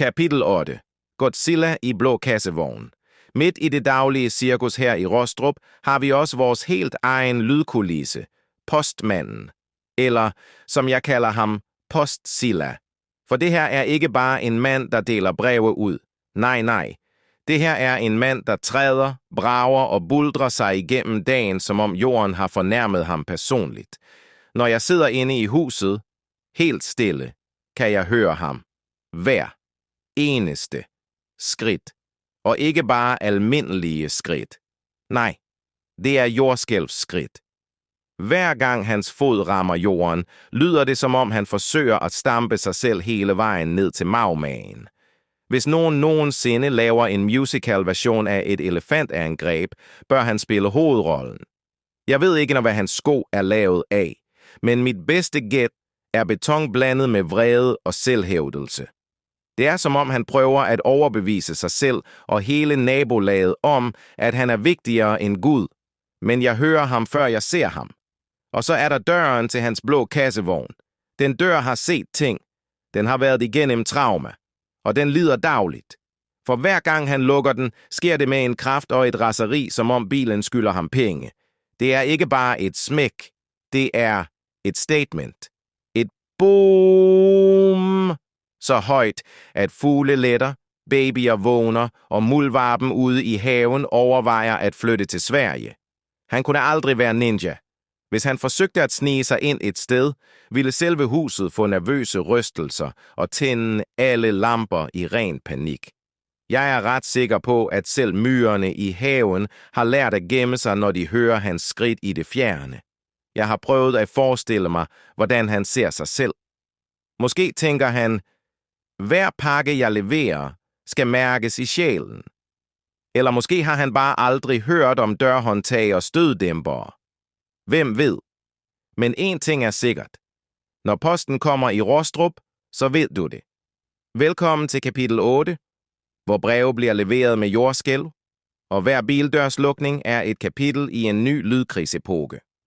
Kapitel 8. Godzilla i blå kassevogn. Midt i det daglige cirkus her i Rostrup har vi også vores helt egen lydkulisse, Postmanden. Eller, som jeg kalder ham, Postzilla. For det her er ikke bare en mand, der deler breve ud. Nej. Det her er en mand, der træder, brager og buldrer sig igennem dagen, som om jorden har fornærmet ham personligt. Når jeg sidder inde i huset, helt stille, kan jeg høre ham. Hver eneste skridt. Og ikke bare almindelige skridt. Nej, det er jordskælvsskridt. Hver gang hans fod rammer jorden, lyder det som om han forsøger at stampe sig selv hele vejen ned til magmagen. Hvis nogen nogensinde laver en musical-version af et elefantangreb, bør han spille hovedrollen. Jeg ved ikke, hvad hans sko er lavet af, men mit bedste gæt er beton blandet med vrede og selvhævdelse. Det er som om han prøver at overbevise sig selv og hele nabolaget om, at han er vigtigere end Gud, men jeg hører ham, før jeg ser ham. Og så er der døren til hans blå kassevogn. Den dør har set ting. Den har været igennem trauma. Og den lider dagligt. For hver gang han lukker den, sker det med en kraft og et raseri, som om bilen skylder ham penge. Det er ikke bare et smæk. Det er et statement. Et boom! Så højt, at fugle letter, babyer vågner, og muldvarpen ude i haven overvejer at flytte til Sverige. Han kunne aldrig være ninja. Hvis han forsøgte at snige sig ind et sted, ville selve huset få nervøse rystelser og tænde alle lamper i ren panik. Jeg er ret sikker på, at selv myrerne i haven har lært at gemme sig, når de hører hans skridt i det fjerne. Jeg har prøvet at forestille mig, hvordan han ser sig selv. Måske tænker han, hver pakke jeg leverer, skal mærkes i sjælen. Eller måske har han bare aldrig hørt om dørhåndtag og støddæmpere. Hvem ved? Men én ting er sikkert. Når posten kommer i Rostrup, så ved du det. Velkommen til kapitel 8, hvor breve bliver leveret med jordskælv, og hver bildørslukning er et kapitel i en ny lydkrigsepoke.